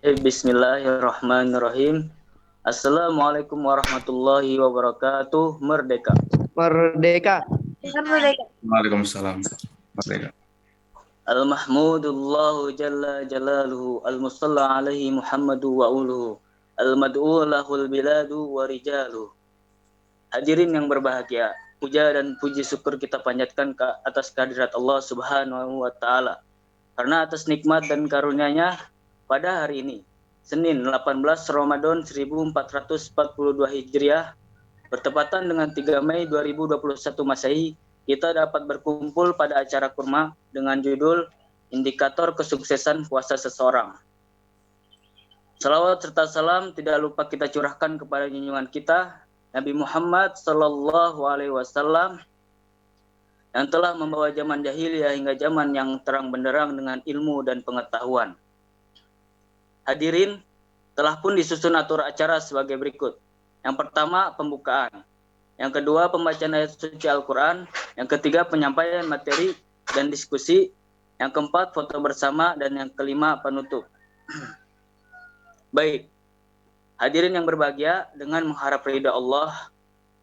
Bismillahirrahmanirrahim. Assalamualaikum warahmatullahi wabarakatuh. Merdeka. Merdeka. Waalaikumsalam. Merdeka. Al-Mahmudullahu Jalla Jalaluhu Al-Musalla alaihi Muhammadu wa uluhu Al-Mad'u lahul biladu wa rijaluhu. Hadirin yang berbahagia, puja dan puji syukur kita panjatkan atas kehadirat Allah Subhanahu wa Ta'ala, karena atas nikmat dan karunia-Nya pada hari ini, Senin 18 Ramadan 1442 Hijriah, bertepatan dengan 3 Mei 2021 Masehi, kita dapat berkumpul pada acara kurma dengan judul Indikator Kesuksesan Puasa Seseorang. Salawat serta salam tidak lupa kita curahkan kepada junjungan kita, Nabi Muhammad Sallallahu Alaihi Wasallam, yang telah membawa zaman jahiliyah hingga zaman yang terang benderang dengan ilmu dan pengetahuan. Hadirin, telah pun disusun atur acara sebagai berikut. Yang pertama, pembukaan. Yang kedua, pembacaan ayat suci Al-Quran. Yang ketiga, penyampaian materi dan diskusi. Yang keempat, foto bersama. Dan yang kelima, penutup. Baik, hadirin yang berbahagia, dengan mengharap ridha Allah,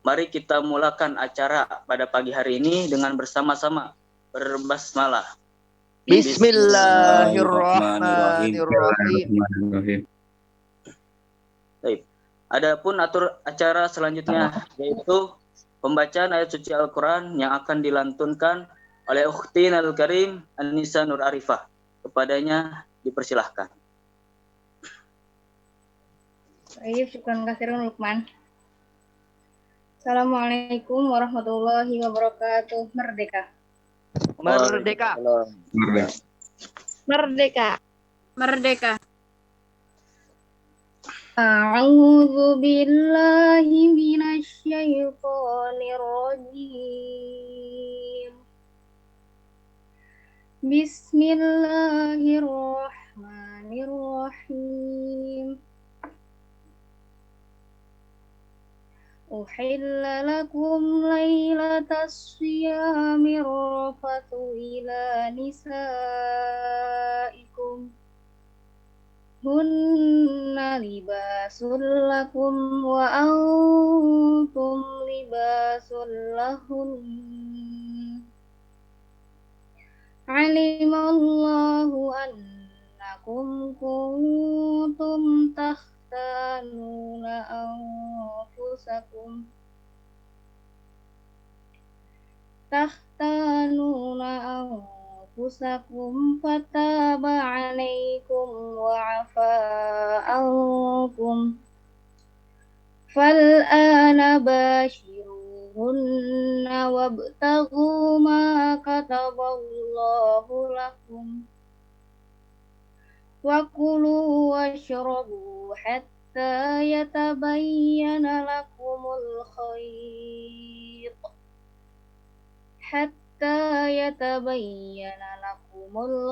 mari kita mulakan acara pada pagi hari ini dengan bersama-sama berbasmalah. Bismillahirrahmanirrahim. Baik. Adapun atur acara selanjutnya yaitu pembacaan ayat suci Al-Quran yang akan dilantunkan oleh Ukhtin Al-Karim An-Nisa Nur Arifah. Kepadanya dipersilahkan. Baik, syukran katsirun Lukman. Assalamualaikum warahmatullahi wabarakatuh. Merdeka. Merdeka. Merdeka. Merdeka. Merdeka. A'udzu billahi minasy syaithanir rajim. Bismillahirrahmanirrahim. Uhilla lakum lailatas siyamir rafatu ila nisaikum hunna libasul lakum wa antum libasul lahun. Alimallahu annakum kuntum takhtanuna anfusakum fataba alaikum wa afa ankum fal'ana bashiruhunna wabtaghu ma kataballahu lakum wa kulu washrabu hatta yatabayyana lakumul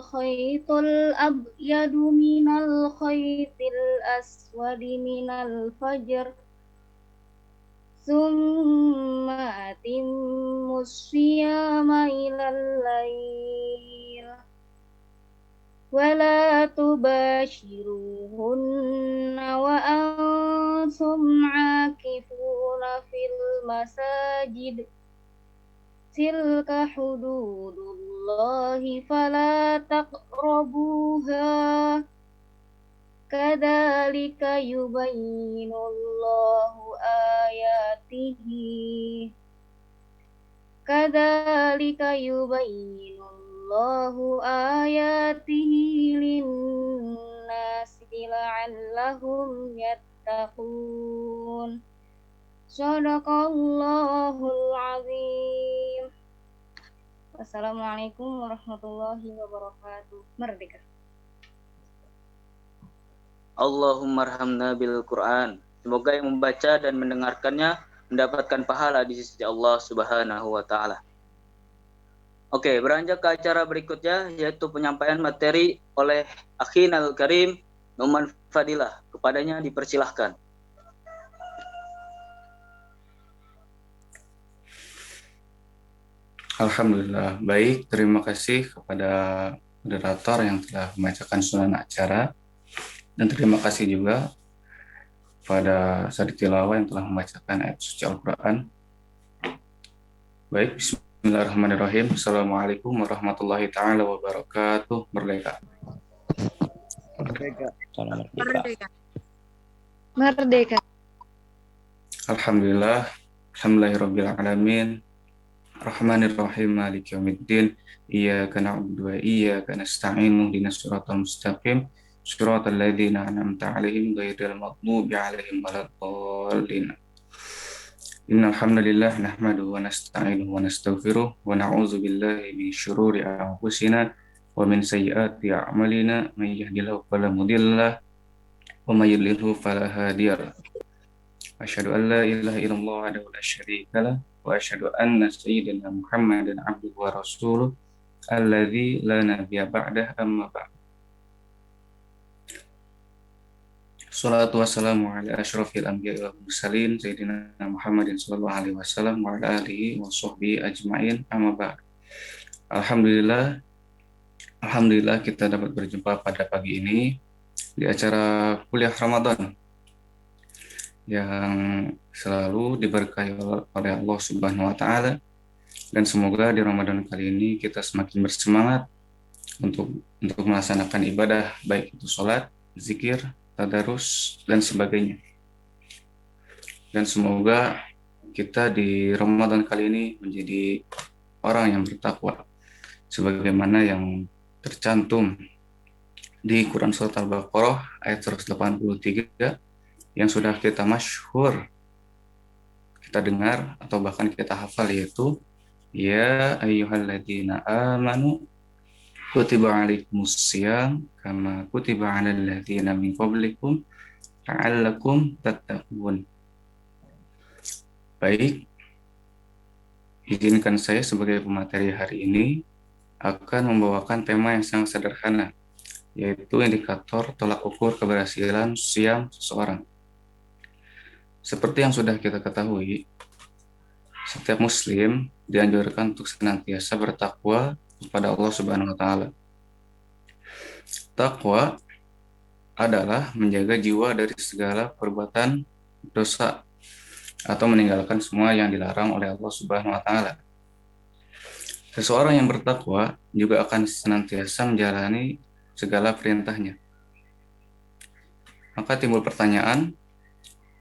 khaytul abyadu minal khaytil aswadi minal fajr summa atimmus siyama ilal lail wala tubashiruhunna wa antum akifuna fil masajid tilka hududullahi fala taqrabuha kadzalika yubayyinullahu ayatihi linnasi la'allahum yattaqun. Shadaqallahul azim. Wassalamualaikum warahmatullahi wabarakatuh. Merdeka. Allahumma arhamna bil Quran. Semoga yang membaca dan mendengarkannya mendapatkan pahala di sisi Allah Subhanahu wa Ta'ala. Oke, beranjak ke acara berikutnya yaitu penyampaian materi oleh Akhin Al-Karim Numan Fadilah. Kepadanya dipersilahkan. Alhamdulillah. Baik, terima kasih kepada moderator yang telah membacakan susunan acara. Dan terima kasih juga pada Sadik Tilawah yang telah membacakan ayat suci Al-Quran. Baik, bismillahirrahmanirrahim. Assalamualaikum warahmatullahi ta'ala wabarakatuh. Merdeka. Merdeka. Salam merdeka. Merdeka. Merdeka. Alhamdulillah. Alhamdulillahirabbil alamin. Rahmanirrahim maliki yaumiddin. Iyyaka na'budu wa iyyaka nasta'in. Ihdinas siratal mustaqim. Siratal ladzina an'amta 'alaihim ghairil maghdubi 'alaihim waladdallin. Innal hamdalillah nahmaduhu wa nasta'inuhu wa nastaghfiruh wa na'udzu billahi min syururi anfusina wa min sayyiati a'malina may yahdihillahu fala mudhillalah wa may yudlilhu fala hadiyalah. Asyhadu an la ilaha illallah wahdahu la syarika lah wa asyhadu anna sayyidina Muhammadan abduhu wa rasuluh alladzi la nabiyya ba'dah amma ba'd. Salatu wassalamu ala asyrafil anbiya'i wal mursalin sayyidina Muhammadin sallallahu alaihi wasallam wa ala alihi wa sahbihi ajmain amma ba'd. Alhamdulillah kita dapat berjumpa pada pagi ini di acara kuliah Ramadan yang selalu diberkahi oleh Allah Subhanahu wa taala, dan semoga di Ramadan kali ini kita semakin bersemangat untuk melaksanakan ibadah, baik itu sholat, zikir, tadarus, dan sebagainya. Dan semoga kita di Ramadan kali ini menjadi orang yang bertakwa sebagaimana yang tercantum di Quran Surat Al-Baqarah ayat 183 yang sudah kita masyhur, kita dengar atau bahkan kita hafal, yaitu ya ayyuhalladzina amanu kutiba alaikumussyam kama kutiba alal ladzina min qablikum la'allakum tattaqun. Baik, izinkan saya sebagai pemateri hari ini akan membawakan tema yang sangat sederhana, yaitu indikator tolak ukur keberhasilan siam seseorang. Seperti yang sudah kita ketahui, setiap muslim dianjurkan untuk senantiasa bertakwa kepada Allah Subhanahu wa taala. Takwa adalah menjaga jiwa dari segala perbuatan dosa atau meninggalkan semua yang dilarang oleh Allah Subhanahu wa taala. Seseorang yang bertakwa juga akan senantiasa menjalani segala perintahnya. Maka timbul pertanyaan,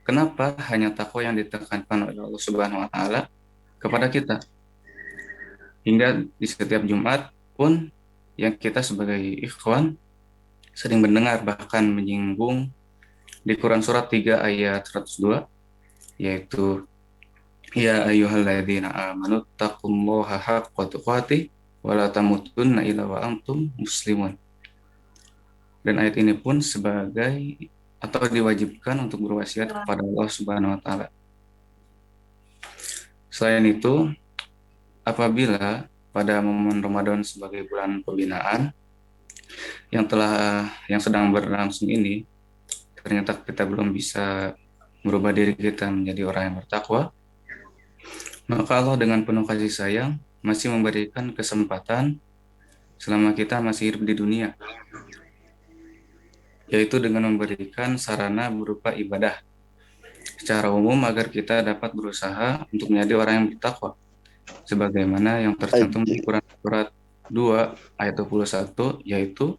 kenapa hanya takwa yang ditekankan oleh Allah Subhanahu wa taala kepada kita? Hingga di setiap Jumat pun yang kita sebagai ikhwan sering mendengar bahkan menyinggung di Quran Surat 3 ayat 102, yaitu ya ayyuhalladzina amanu taqullaha haqqa tuqatih wa la tamutunna illa wa antum muslimun. Dan ayat ini pun sebagai atau diwajibkan untuk berwasiat kepada Allah Subhanahu wa taala. Selain itu, apabila pada momen Ramadan sebagai bulan pembinaan yang sedang berlangsung ini, ternyata kita belum bisa merubah diri kita menjadi orang yang bertakwa, maka Allah dengan penuh kasih sayang masih memberikan kesempatan selama kita masih hidup di dunia, yaitu dengan memberikan sarana berupa ibadah secara umum agar kita dapat berusaha untuk menjadi orang yang bertakwa, sebagaimana yang tercantum di Quran Surat 2 ayat 21, yaitu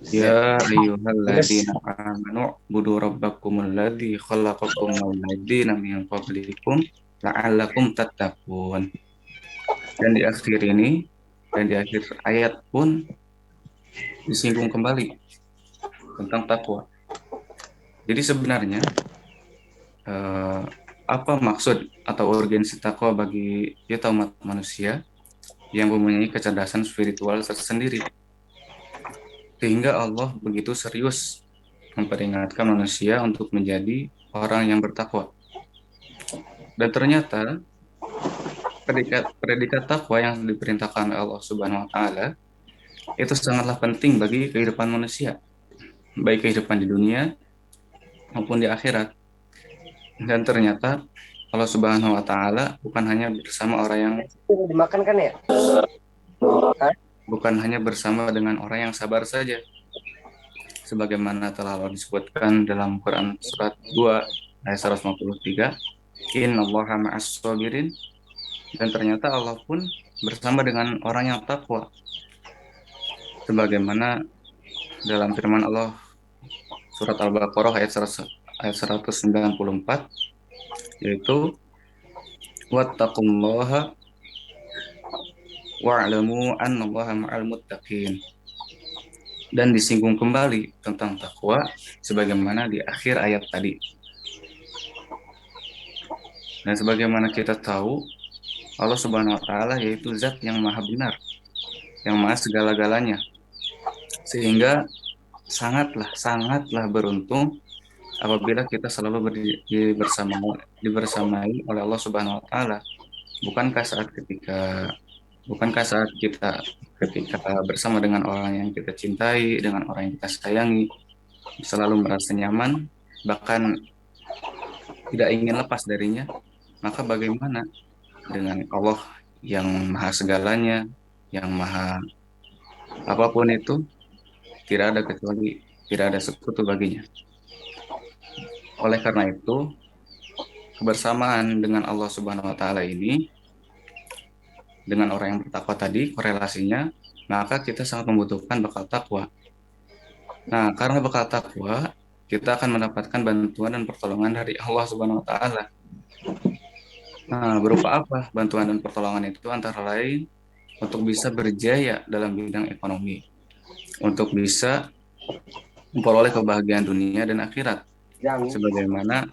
ya ayyuhalladzina amanu budu rabbakumul ladzi khalaqakum wal ladzina min qablikum la'allakum tattaqun. Dan di akhir ayat pun disinggung kembali tentang takwa. Jadi sebenarnya apa maksud atau urgensi takwa bagi kita umat manusia yang mempunyai kecerdasan spiritual tersendiri, sehingga Allah begitu serius memperingatkan manusia untuk menjadi orang yang bertakwa. Dan ternyata predikat takwa yang diperintahkan oleh Allah Subhanahu wa taala itu sangatlah penting bagi kehidupan manusia, baik kehidupan di dunia maupun di akhirat. Dan ternyata Allah Subhanahu wa taala bukan hanya bersama orang yang Dimakan kan ya? bukan hanya bersama dengan orang yang sabar saja, sebagaimana telah Allah disebutkan dalam Quran surat 2 ayat 153, innallaha ma'as sabirin, dan ternyata Allah pun bersama dengan orang yang takwa, sebagaimana dalam firman Allah surat Al-Baqarah ayat 194, yaitu wattaqullaha wa'lamu annallaha ma'al muttaqin, dan disinggung kembali tentang takwa sebagaimana di akhir ayat tadi. Dan sebagaimana kita tahu, Allah Subhanahu wa taala yaitu zat yang maha benar, yang maha segala-galanya. Sehingga sangatlah beruntung apabila kita selalu dibersamai oleh Allah Subhanahu wa taala. Bukankah saat kita ketika bersama dengan orang yang kita cintai, dengan orang yang kita sayangi, selalu merasa nyaman, bahkan tidak ingin lepas darinya? Maka bagaimana dengan Allah yang maha segalanya, yang maha apapun itu, tidak ada sekutu baginya. Oleh karena itu, kebersamaan dengan Allah Subhanahu wa taala ini dengan orang yang bertakwa tadi, korelasinya, maka kita sangat membutuhkan bekal takwa. Nah, karena bekal takwa, kita akan mendapatkan bantuan dan pertolongan dari Allah Subhanahu wa taala. Nah, berupa apa bantuan dan pertolongan itu? Antara lain untuk bisa berjaya dalam bidang ekonomi, untuk bisa memperoleh kebahagiaan dunia dan akhirat, sebagaimana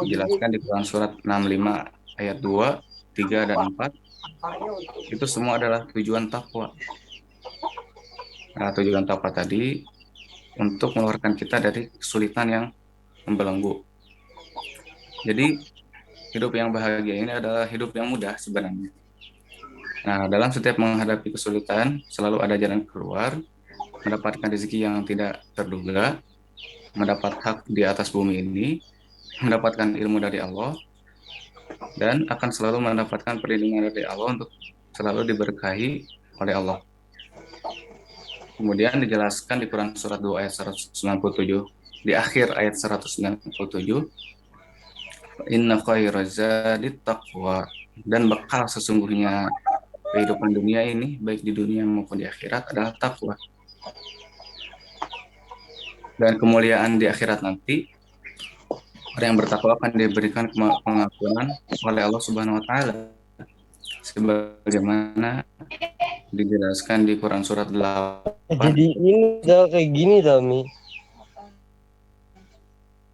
dijelaskan di Quran surat 65 ayat 2, 3, dan 4. Itu semua adalah tujuan takwa. Nah, tujuan takwa tadi untuk mengeluarkan kita dari kesulitan yang membelenggu. Jadi, hidup yang bahagia ini adalah hidup yang mudah sebenarnya. Nah, dalam setiap menghadapi kesulitan, selalu ada jalan keluar, mendapatkan rezeki yang tidak terduga, mendapat hak di atas bumi ini, mendapatkan ilmu dari Allah, dan akan selalu mendapatkan perlindungan dari Allah untuk selalu diberkahi oleh Allah. Kemudian dijelaskan di Quran surat 2 ayat 197, di akhir ayat 197, inna khairaz zadit taqwa, dan bekal sesungguhnya kehidupan dunia ini, baik di dunia maupun di akhirat, adalah takwa. Dan kemuliaan di akhirat nanti, orang yang bertakwa akan diberikan pengampunan oleh Allah Subhanahu wa taala, sebagaimana dijelaskan di Quran surat 8. Jadi ini udah kayak gini tau Mi.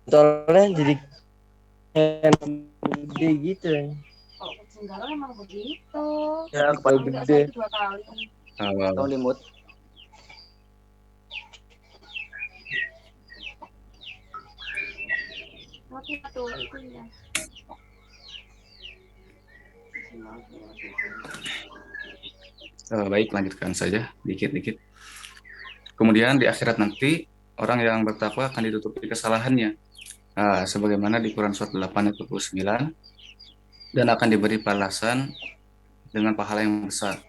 Soalnya jadi kayak gede gitu ya. Enggak emang begitu. Ya, Kalau gede. 2 kali. Kamu di mood. Mati tuh itu ya. Baik, lanjutkan saja dikit-dikit. Kemudian di akhirat nanti, orang yang bertakwa akan ditutupi kesalahannya. Sebagaimana di Quran surat 8 ayat 29, dan akan diberi balasan dengan pahala yang besar.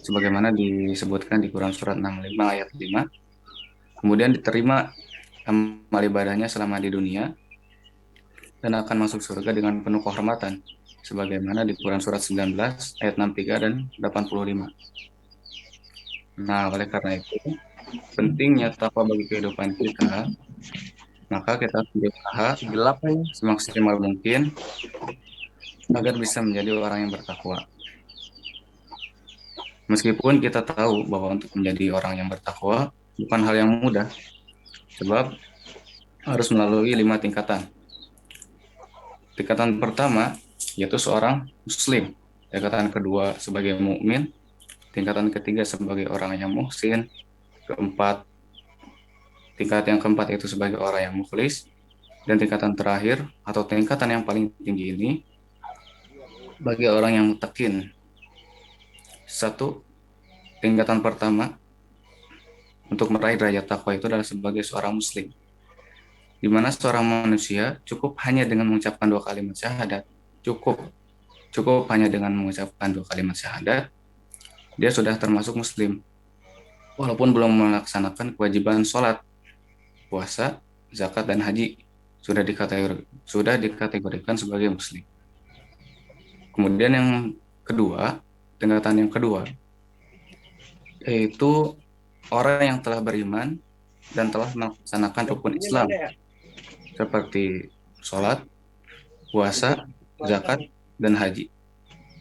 Sebagaimana disebutkan di Quran surat 65 ayat 5. Kemudian diterima amal ibadahnya selama di dunia, dan akan masuk surga dengan penuh kehormatan. Sebagaimana di Quran surat 19 ayat 63 dan 85. Nah, oleh karena itu, pentingnya takwa bagi kehidupan kita, maka kita harus berusaha semaksimal mungkin agar bisa menjadi orang yang bertakwa. Meskipun kita tahu bahwa untuk menjadi orang yang bertakwa bukan hal yang mudah, sebab harus melalui 5 tingkatan. Tingkatan pertama yaitu seorang muslim, tingkatan kedua sebagai mukmin, tingkatan ketiga sebagai orang yang muhsin, tingkat yang keempat itu sebagai orang yang mukhlis, dan tingkatan terakhir atau tingkatan yang paling tinggi ini bagi orang yang muttaqin. Tingkatan pertama untuk meraih derajat takwa itu adalah sebagai seorang muslim, di mana seorang manusia cukup hanya dengan mengucapkan 2 kalimat syahadat, cukup hanya dengan mengucapkan 2 kalimat syahadat, dia sudah termasuk muslim. walaupun belum melaksanakan kewajiban sholat, puasa, zakat, dan haji, sudah dikategorikan sebagai muslim. Kemudian yang kedua, tingkatan yang kedua, yaitu orang yang telah beriman dan telah melaksanakan rukun Islam seperti sholat, puasa, zakat, dan haji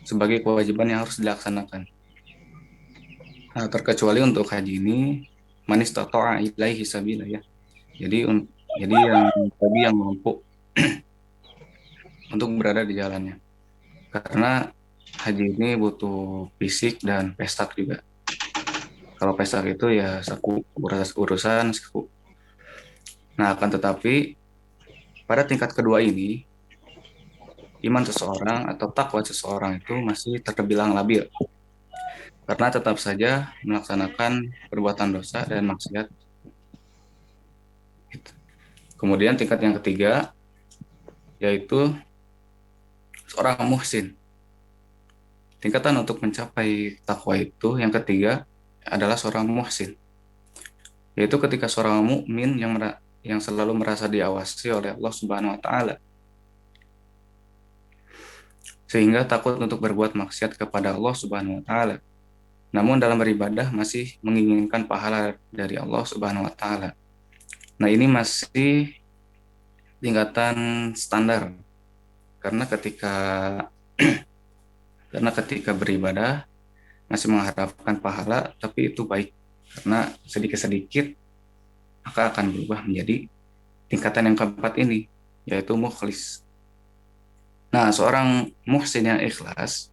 sebagai kewajiban yang harus dilaksanakan. Nah, terkecuali untuk haji ini manis tata'a ilaihi sabila ya. Jadi yang mampu untuk berada di jalannya. Karena haji ini butuh fisik dan pestak juga. Kalau pestak itu ya urusan saku. Nah, akan tetapi pada tingkat kedua ini, iman seseorang atau takwa seseorang itu masih terbilang labil. Karena tetap saja melaksanakan perbuatan dosa dan maksiat. Kemudian tingkat yang ketiga, yaitu seorang muhsin. Tingkatan untuk mencapai takwa itu yang ketiga adalah seorang muhsin. Yaitu ketika seorang mukmin yang selalu merasa diawasi oleh Allah Subhanahu wa taala. Sehingga takut untuk berbuat maksiat kepada Allah Subhanahu wa taala. Namun dalam beribadah masih menginginkan pahala dari Allah Subhanahu wa taala. Nah, ini masih tingkatan standar. Karena ketika beribadah masih mengharapkan pahala, tapi itu baik karena sedikit-sedikit maka akan berubah menjadi tingkatan yang keempat ini, yaitu mukhlis. Nah, seorang muhsin yang ikhlas,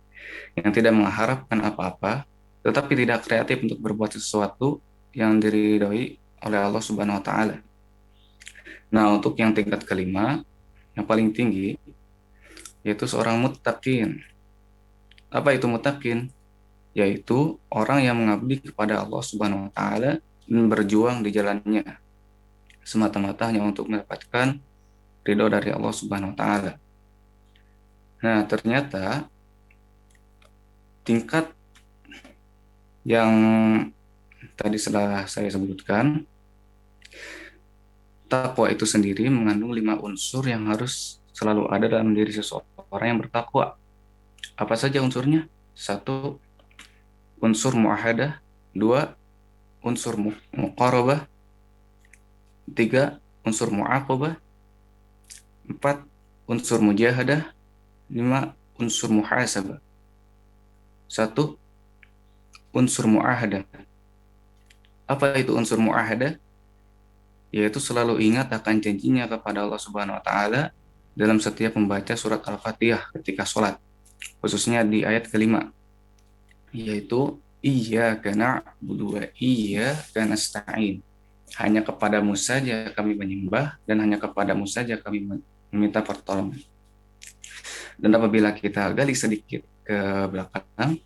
yang tidak mengharapkan apa-apa, tetapi tidak kreatif untuk berbuat sesuatu yang diridhoi oleh Allah Subhanahu wa taala. Nah, untuk yang tingkat kelima, yang paling tinggi, yaitu seorang muttaqin. Apa itu muttaqin? Yaitu orang yang mengabdi kepada Allah Subhanahu wa taala dan berjuang di jalannya semata-mata hanya untuk mendapatkan ridho dari Allah Subhanahu wa taala. Nah, ternyata tingkat yang tadi setelah saya sebutkan, takwa itu sendiri mengandung 5 unsur yang harus selalu ada dalam diri seseorang yang bertakwa. Apa saja unsurnya? 1, unsur muahadah. 2, unsur muqarabah. 3, unsur muaqabah. 4, unsur mujahadah. 5, unsur muhasabah. 1, unsur muahadah. Apa itu unsur muahadah? Yaitu selalu ingat akan janjinya kepada Allah Subhanahu wa taala dalam setiap membaca surat Al-Fatihah ketika sholat, khususnya di ayat kelima, yaitu iyyaka na'budu wa iyyaka nasta'in. Hanya kepadamu saja kami menyembah dan hanya kepadamu saja kami meminta pertolongan. Dan apabila kita gali sedikit ke belakang,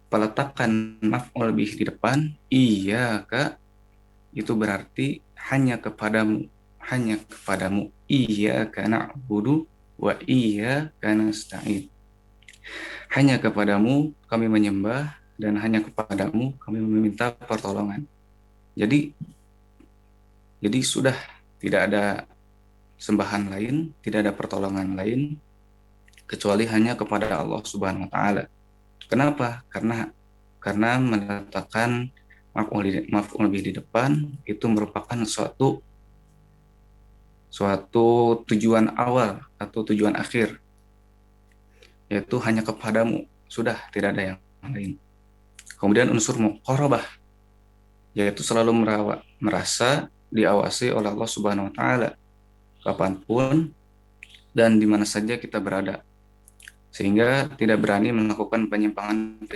peletakan maf'ul bih di depan iyyaka itu berarti hanya kepadamu iyyaka na'budu wa iyyaka nasta'in. Hanya kepadamu kami menyembah dan hanya kepadamu kami meminta pertolongan. Jadi sudah tidak ada sembahan lain, tidak ada pertolongan lain kecuali hanya kepada Allah Subhanahu wa taala. Kenapa? Karena meletakkan maf'ul bih di depan itu merupakan suatu tujuan awal atau tujuan akhir, yaitu hanya kepadamu, sudah tidak ada yang lain. Kemudian unsur muqarabah, yaitu selalu merasa diawasi oleh Allah Subhanahu wa taala kapanpun dan di mana saja kita berada, sehingga tidak berani melakukan penyimpangan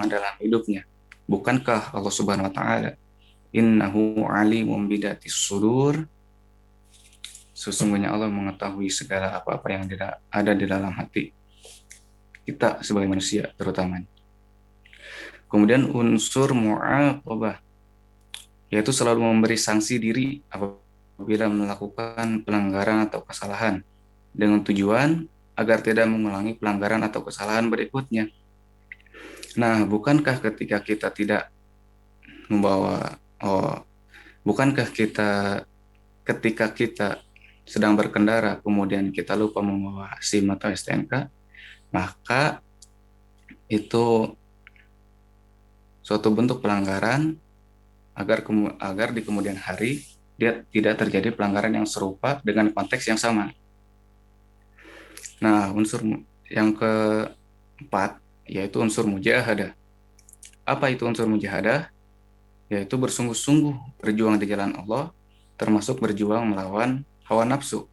dalam hidupnya. Bukankah Allah Subhanahu wa taala innahu alimun bidatis sudur, sesungguhnya Allah mengetahui segala apa-apa yang ada di dalam hati kita sebagai manusia terutama. Kemudian unsur mu'aqabah, yaitu selalu memberi sanksi diri apabila melakukan pelanggaran atau kesalahan dengan tujuan agar tidak mengulangi pelanggaran atau kesalahan berikutnya. Nah, bukankah ketika kita tidak membawa, oh, bukankah kita ketika kita sedang berkendara kemudian kita lupa membawa SIM atau STNK, maka itu suatu bentuk pelanggaran agar di kemudian hari dia tidak terjadi pelanggaran yang serupa dengan konteks yang sama. Nah, unsur yang keempat yaitu unsur mujahadah. Apa itu unsur mujahadah? Yaitu bersungguh-sungguh berjuang di jalan Allah, termasuk berjuang melawan hawa nafsu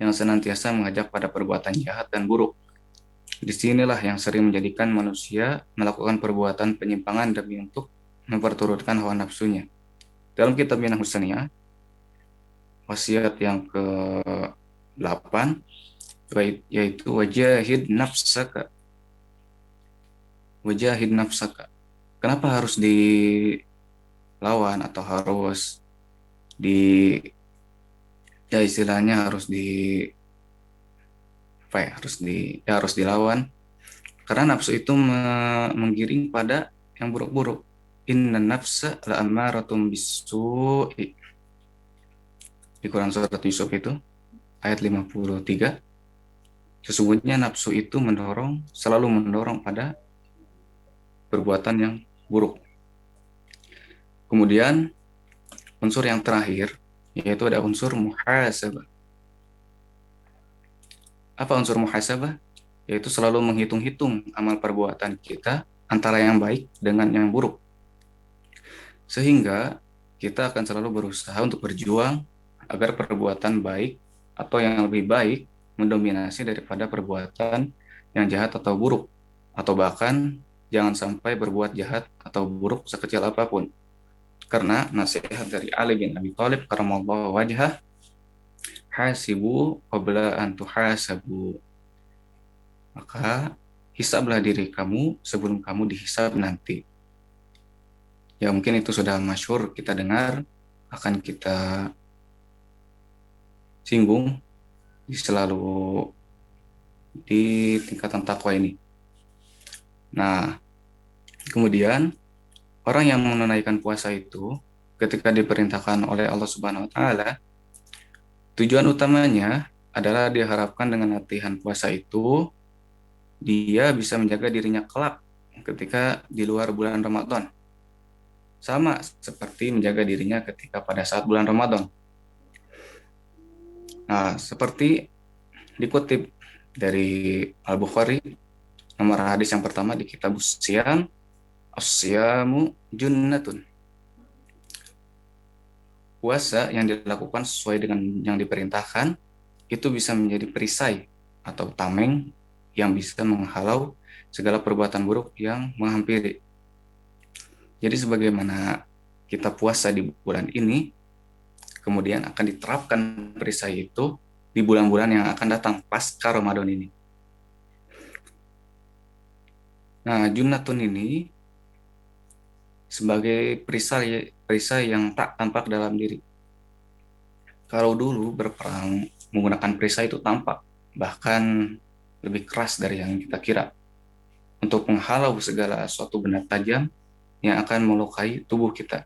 yang senantiasa mengajak pada perbuatan jahat dan buruk. Disinilah yang sering menjadikan manusia melakukan perbuatan penyimpangan demi untuk memperturutkan hawa nafsunya. Dalam kitab Minhaj Husniyah, wasiat yang ke-8 yaitu wajahid nafsaka. Wajahid nafsaka. Kenapa harus dilawan atau harus di ya istilahnya harus di apa ya, harus dilawan karena nafsu itu menggiring pada yang buruk-buruk. Inna nafsa la'amaratum bisu'i. Di Quran surat Yusuf itu ayat 53, sesungguhnya nafsu itu selalu mendorong pada perbuatan yang buruk. Kemudian unsur yang terakhir yaitu ada unsur muhasabah. Apa unsur muhasabah? Yaitu selalu menghitung-hitung amal perbuatan kita antara yang baik dengan yang buruk. Sehingga kita akan selalu berusaha untuk berjuang agar perbuatan baik atau yang lebih baik mendominasi daripada perbuatan yang jahat atau buruk. Atau bahkan jangan sampai berbuat jahat atau buruk sekecil apapun. Karena nasihat dari Ali bin Abi Thalib karamallahu wajhah, hasibu qabla an tuhasabu. Maka hisablah diri kamu sebelum kamu dihisab nanti. Ya mungkin itu sudah masyhur kita dengar, akan kita singgung selalu di tingkatan takwa ini. Nah, kemudian orang yang menunaikan puasa itu ketika diperintahkan oleh Allah Subhanahu wa taala, tujuan utamanya adalah diharapkan dengan latihan puasa itu dia bisa menjaga dirinya kelak ketika di luar bulan Ramadan. Sama seperti menjaga dirinya ketika pada saat bulan Ramadan. Nah, seperti dikutip dari Al-Bukhari, nomor hadis yang pertama di kitab Siyam, as-siyamu junnatun. Puasa yang dilakukan sesuai dengan yang diperintahkan itu bisa menjadi perisai atau tameng yang bisa menghalau segala perbuatan buruk yang menghampiri. Jadi sebagaimana kita puasa di bulan ini, kemudian akan diterapkan perisai itu di bulan-bulan yang akan datang pasca Ramadan ini. Nah, junnatun ini sebagai perisai yang tak tampak dalam diri. Kalau dulu berperang menggunakan perisai itu tampak, bahkan lebih keras dari yang kita kira, untuk menghalau segala suatu benda tajam yang akan melukai tubuh kita.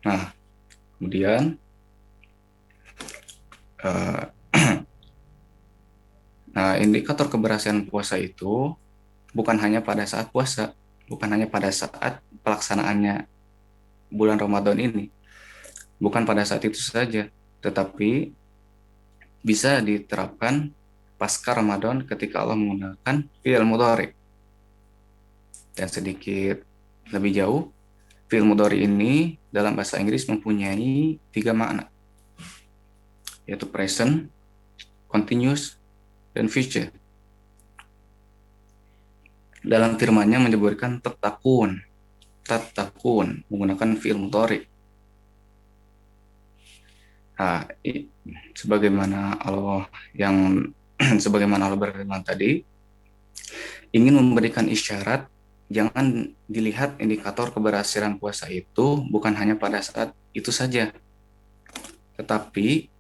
Nah, kemudian nah, indikator keberhasilan puasa itu bukan hanya pada saat puasa, bukan hanya pada saat pelaksanaannya bulan Ramadan ini, bukan pada saat itu saja, tetapi bisa diterapkan pasca Ramadan ketika Allah menggunakan fi'il mudhari. Dan sedikit lebih jauh, fi'il mudhari ini dalam bahasa Inggris mempunyai 3 makna, yaitu present, continuous, dan future. Dalam firman-Nya menyebutkan tatakun menggunakan fi'il mudhari. Nah, sebagaimana Allah berfirman tadi, ingin memberikan isyarat, jangan dilihat indikator keberhasilan puasa itu bukan hanya pada saat itu saja, tetapi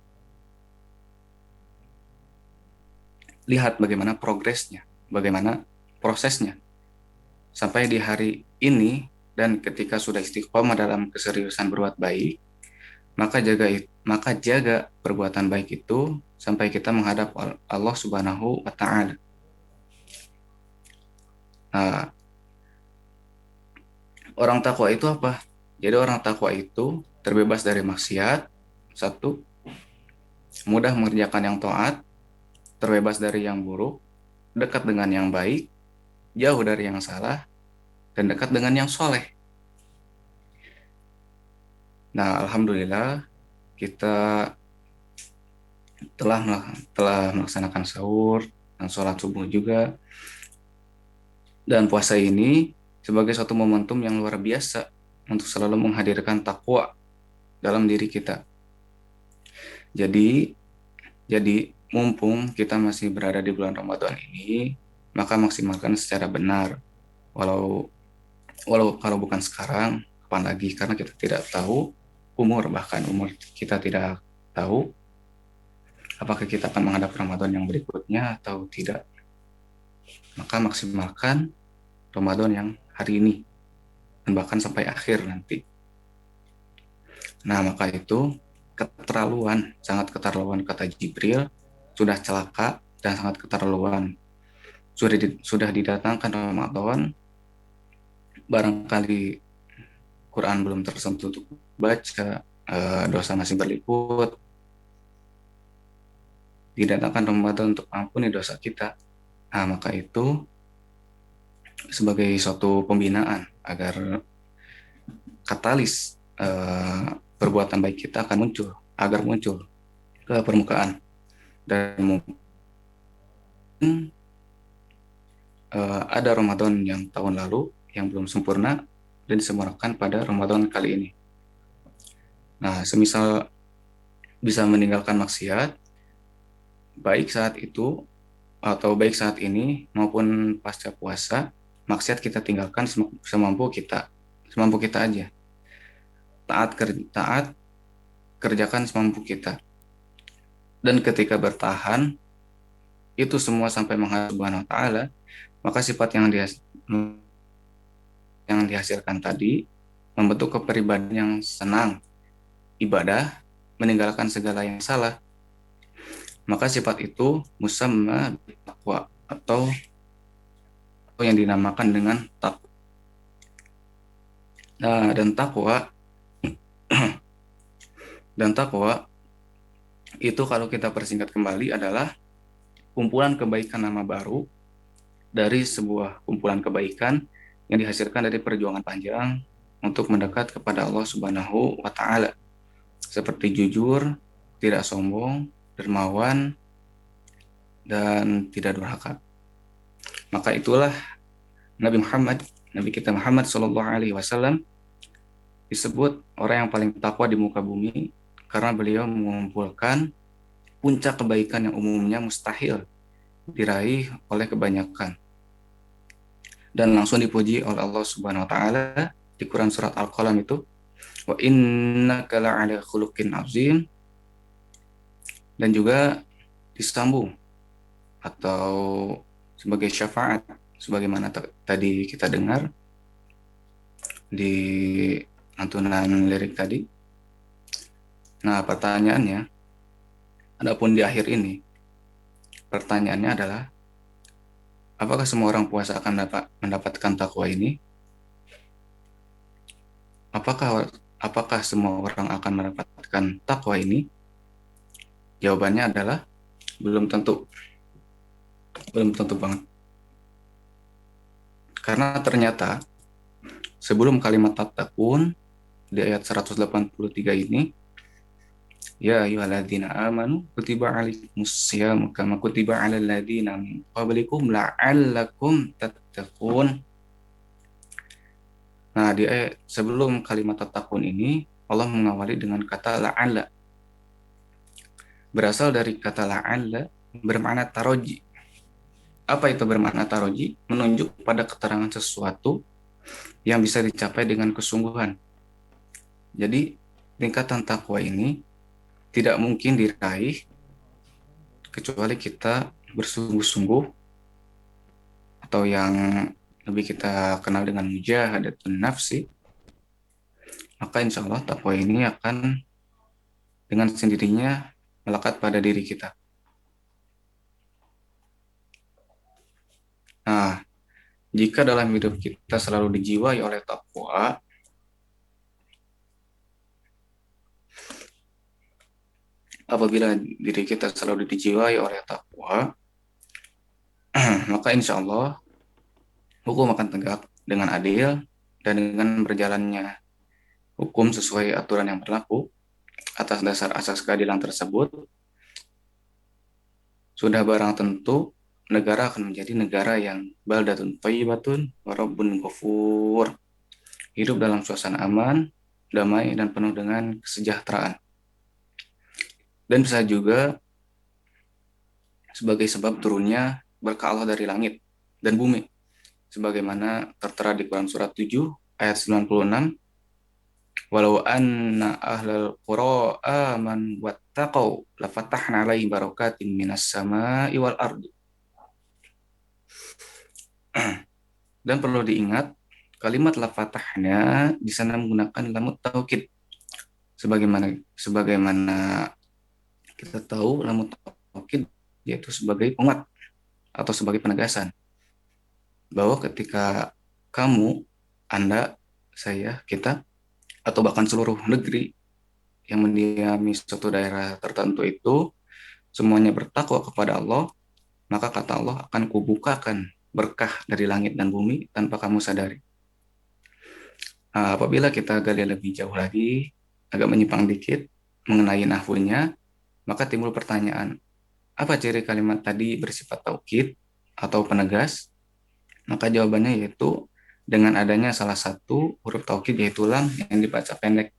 lihat bagaimana progresnya, bagaimana prosesnya. sampai di hari ini, dan ketika sudah istiqomah dalam keseriusan berbuat baik, maka jaga perbuatan baik itu sampai kita menghadap Allah Subhanahu wa taala. Nah, orang takwa itu apa? Jadi orang takwa itu terbebas dari maksiat, satu, mudah mengerjakan yang taat, terbebas dari yang buruk, dekat dengan yang baik, jauh dari yang salah, dan dekat dengan yang soleh. Nah, alhamdulillah kita telah melaksanakan sahur dan sholat subuh juga, dan puasa ini sebagai suatu momentum yang luar biasa untuk selalu menghadirkan takwa dalam diri kita. Jadi mumpung kita masih berada di bulan Ramadan ini, maka maksimalkan secara benar. Walau kalau bukan sekarang, kapan lagi? Karena kita tidak tahu bahkan umur kita tidak tahu apakah kita akan menghadap Ramadan yang berikutnya atau tidak. Maka maksimalkan Ramadan yang hari ini dan bahkan sampai akhir nanti. Nah, maka itu sangat keterlaluan kata Jibril, sudah celaka dan sangat keterlaluan. Sudah didatangkan Ramadan, barangkali Quran belum tersentuh untuk baca, dosa masih berlipat. Didatangkan Ramadan untuk ampuni dosa kita. Nah, maka itu sebagai suatu pembinaan agar katalis perbuatan baik kita akan muncul ke permukaan, dan mungkin ada Ramadan yang tahun lalu yang belum sempurna dan disempurnakan pada Ramadan kali ini. Nah, semisal bisa meninggalkan maksiat baik saat itu atau baik saat ini maupun pasca puasa, maksiat kita tinggalkan semampu kita aja. Taat kerjakan semampu kita. Dan ketika bertahan itu semua sampai menghadap Subhanahu wa taala, maka sifat yang dihasilkan tadi membentuk kepribadian yang senang ibadah, meninggalkan segala yang salah. Maka sifat itu musamma taqwa atau yang dinamakan dengan takwa. Nah, dan takwa itu kalau kita persingkat kembali adalah kumpulan kebaikan nama baru dari sebuah kumpulan kebaikan yang dihasilkan dari perjuangan panjang untuk mendekat kepada Allah Subhanahu wa taala. Seperti jujur, tidak sombong, dermawan, dan tidak durhaka. Maka itulah Nabi kita Muhammad Shallallahu Alaihi Wasallam disebut orang yang paling takwa di muka bumi karena beliau mengumpulkan puncak kebaikan yang umumnya mustahil diraih oleh kebanyakan. Dan langsung dipuji oleh Allah Subhanahu wa taala di Quran surat Al-Qalam itu, wa innaka la'ala khuluqin azim, dan juga disambung atau sebagai syafaat sebagaimana tadi kita dengar di lantunan lirik tadi. Nah, pertanyaannya, adapun di akhir ini, pertanyaannya adalah, apakah semua orang puasa akan mendapatkan takwa ini? Apakah semua orang akan mendapatkan takwa ini? Jawabannya adalah belum tentu. Belum tentu banget. Karena ternyata sebelum kalimat tattaqun di ayat 183 ini, ya ayyuhalladzina amanu kutiba alaikumussyam kama kutiba alal ladzina min qablikum la'allakum tattaqun. Nah, di ayat sebelum kalimat tattaqun ini Allah mengawali dengan kata la'alla. Berasal dari kata la'alla bermakna taroji. Apa itu bermakna taroji? Menunjuk pada keterangan sesuatu yang bisa dicapai dengan kesungguhan. Jadi tingkatan takwa ini tidak mungkin diraih kecuali kita bersungguh-sungguh, atau yang lebih kita kenal dengan mujahadatun nafsi, maka insya Allah takwa ini akan dengan sendirinya melekat pada diri kita. Nah, jika dalam hidup kita selalu dijiwai oleh takwa, apabila diri kita selalu dijiwai oleh takwa, maka insya Allah hukum akan tegak dengan adil dan dengan berjalannya hukum sesuai aturan yang berlaku atas dasar asas keadilan tersebut, sudah barang tentu negara akan menjadi negara yang baldatun thayyibatun wa rabbun ghafur, hidup dalam suasana aman, damai, dan penuh dengan kesejahteraan. Dan bisa juga sebagai sebab turunnya berkah Allah dari langit dan bumi, sebagaimana tertera di Quran surat 7 ayat 96, walau anna ahlal qura aman wattaqau lafatahna alaihim barakatim minas sama'i wal ardi. Dan perlu diingat, kalimat lafatahna di sana menggunakan lamut taukid. Sebagaimana kita tahu, lamut taukid yaitu sebagai penguat atau sebagai penegasan bahwa ketika kamu, Anda, saya, kita, atau bahkan seluruh negeri yang mendiami suatu daerah tertentu itu semuanya bertakwa kepada Allah, maka kata Allah akan kubukakan berkah dari langit dan bumi tanpa kamu sadari. Nah, apabila kita gali lebih jauh lagi, agak menyimpang dikit mengenai nahwunya, maka timbul pertanyaan, apa ciri kalimat tadi bersifat taukid atau penegas? Maka jawabannya yaitu dengan adanya salah satu huruf taukid yaitu lam yang dibaca pendek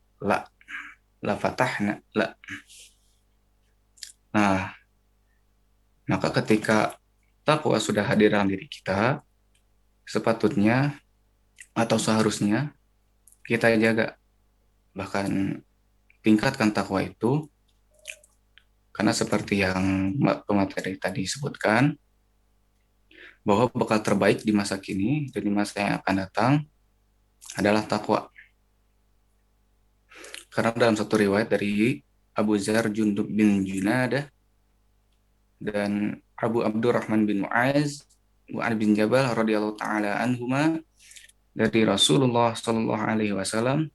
la fatahna la. Nah, maka ketika takwa sudah hadir dalam diri kita, sepatutnya atau seharusnya kita jaga, bahkan tingkatkan takwa itu, karena seperti yang pemateri tadi sebutkan, bahwa bekal terbaik di masa kini dan di masa yang akan datang adalah takwa. Karena dalam satu riwayat dari Abu Zar Jundub bin Junadah dan Abu Abdurrahman bin Mu'az bin Jabal radhiyallahu taala anhuma, dari Rasulullah Shallallahu alaihi wasallam,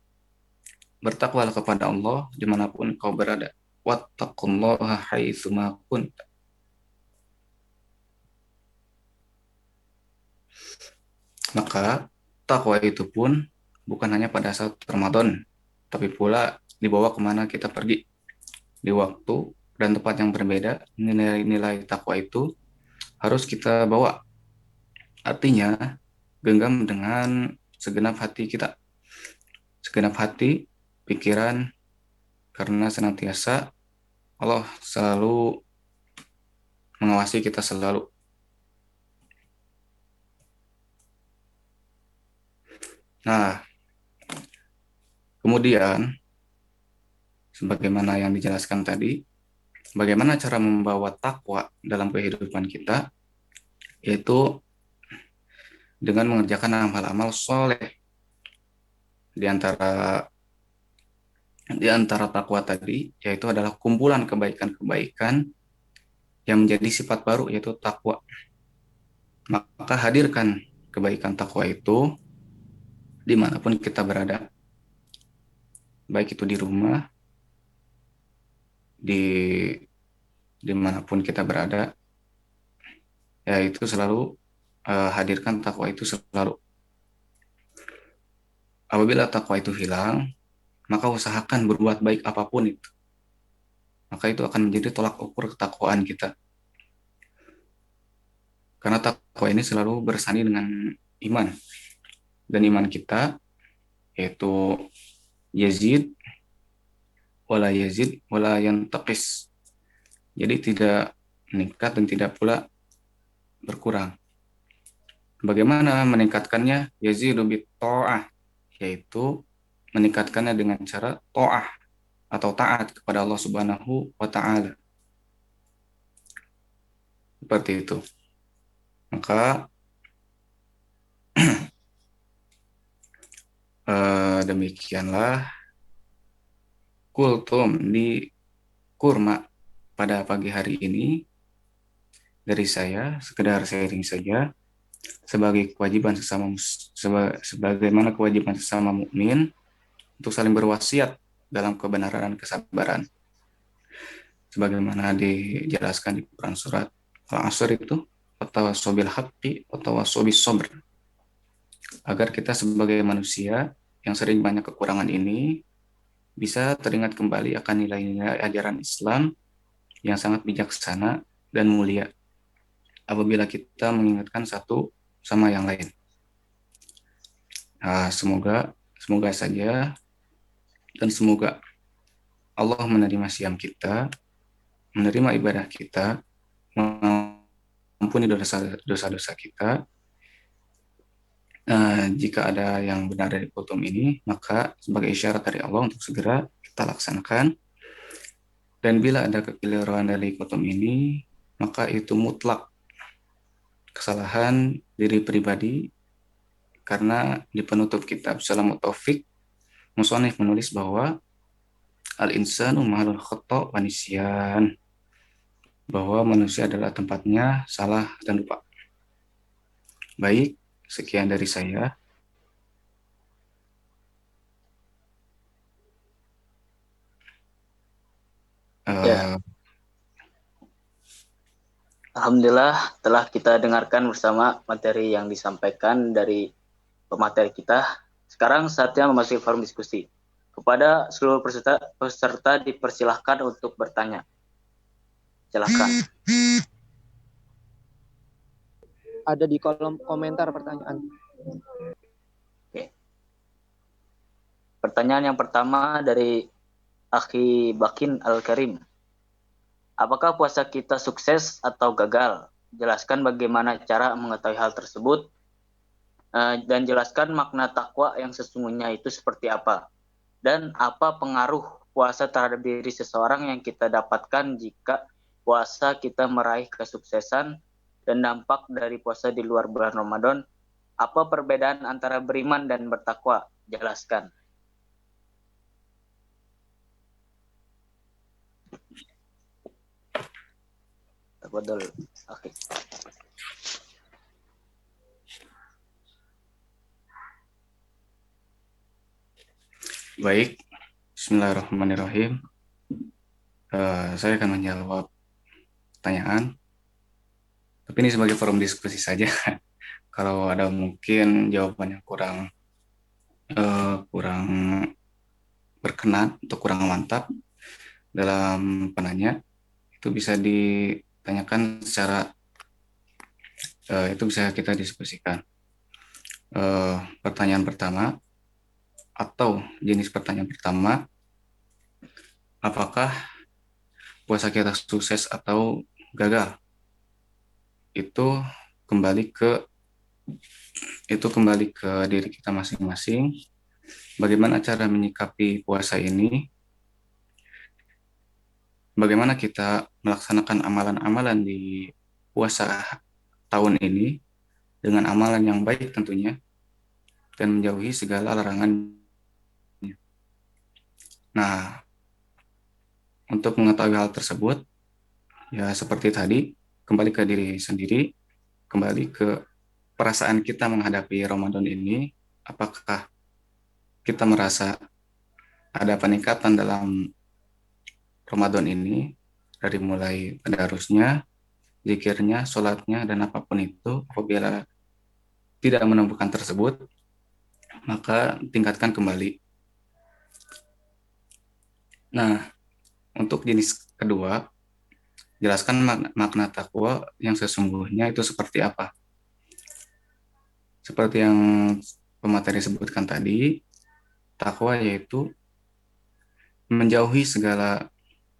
bertakwalah kepada Allah dimanapun kau berada, wattaqullaha haitsuma kunta. Maka takwa itu pun bukan hanya pada saat Ramadan, tapi pula dibawa kemana kita pergi. Di waktu dan tempat yang berbeda, nilai-nilai takwa itu harus kita bawa. Artinya, genggam dengan segenap hati kita. Segenap hati, pikiran, karena senantiasa Allah selalu mengawasi kita selalu. Nah, kemudian, sebagaimana yang dijelaskan tadi, bagaimana cara membawa takwa dalam kehidupan kita, yaitu dengan mengerjakan amal-amal soleh. Di antara takwa tadi, yaitu adalah kumpulan kebaikan-kebaikan yang menjadi sifat baru, yaitu takwa. Maka hadirkan kebaikan takwa itu dimanapun kita berada, baik itu di rumah, dimanapun kita berada, yaitu selalu hadirkan takwa itu selalu. Apabila takwa itu hilang, maka usahakan berbuat baik apapun itu. Maka itu akan menjadi tolak ukur ketakwaan kita. Karena takwa ini selalu bersanding dengan iman. Dan iman kita yaitu yazid wala yantaqis. Jadi tidak meningkat dan tidak pula berkurang. Bagaimana meningkatkannya? Yazidu bit ta'ah, yaitu meningkatkannya dengan cara ta'ah atau taat kepada Allah Subhanahu wa taala. Seperti itu. Maka Demikianlah kultum di kurma pada pagi hari ini dari saya, sekedar sharing saja sebagai kewajiban sebagaimana kewajiban sesama mukmin untuk saling berwasiat dalam kebenaran dan kesabaran. Sebagaimana dijelaskan di Quran surat Al-Asr itu, wattawasobil haqqi wattawasobis sabr. Agar kita sebagai manusia yang sering banyak kekurangan ini bisa teringat kembali akan nilai-nilai ajaran Islam yang sangat bijaksana dan mulia apabila kita mengingatkan satu sama yang lain. Nah, semoga saja dan semoga Allah menerima siam kita, menerima ibadah kita, mengampuni dosa-dosa kita. Jika ada yang benar dari kultum ini, maka sebagai isyarat dari Allah untuk segera kita laksanakan. Dan bila ada kekeliruan dari kultum ini, maka itu mutlak kesalahan diri pribadi, karena di penutup kitab Salamut Taufik, musonif menulis bahwa al-insanu mahalul khata' wa nisyan, bahwa manusia adalah tempatnya salah dan lupa. Baik, sekian dari saya. Ya. Alhamdulillah telah kita dengarkan bersama materi yang disampaikan dari pemateri kita. Sekarang saatnya memasuki forum diskusi. Kepada seluruh peserta dipersilahkan untuk bertanya. Silakan. Ada di kolom komentar pertanyaan. Oke. Pertanyaan yang pertama dari Akhi Bakin Al-Karim. Apakah puasa kita sukses atau gagal? Jelaskan bagaimana cara mengetahui hal tersebut dan jelaskan makna takwa yang sesungguhnya itu seperti apa. Dan apa pengaruh puasa terhadap diri seseorang yang kita dapatkan jika puasa kita meraih kesuksesan, dan dampak dari puasa di luar bulan Ramadan. Apa perbedaan antara beriman dan bertakwa? Jelaskan. Tafadhol, akhi. Baik, bismillahirrahmanirrahim. Saya akan menjawab pertanyaan, tapi ini sebagai forum diskusi saja. Kalau ada mungkin jawaban yang kurang berkenan atau kurang mantap dalam penanya, itu bisa ditanyakan secara itu bisa kita diskusikan. Pertanyaan pertama atau jenis pertanyaan pertama, apakah puasa kita sukses atau gagal? Itu kembali ke diri kita masing-masing. Bagaimana cara menyikapi puasa ini? Bagaimana kita melaksanakan amalan-amalan di puasa tahun ini dengan amalan yang baik tentunya, dan menjauhi segala larangan. Nah, untuk mengetahui hal tersebut, ya seperti tadi, kembali ke diri sendiri, kembali ke perasaan kita menghadapi Ramadan ini. Apakah kita merasa ada peningkatan dalam Ramadan ini, dari mulai tadarusnya, zikirnya, sholatnya, dan apapun itu. Apabila tidak menemukan tersebut, maka tingkatkan kembali. Nah, untuk jenis kedua, jelaskan makna takwa yang sesungguhnya itu seperti apa. Seperti yang pemateri sebutkan tadi, takwa yaitu menjauhi segala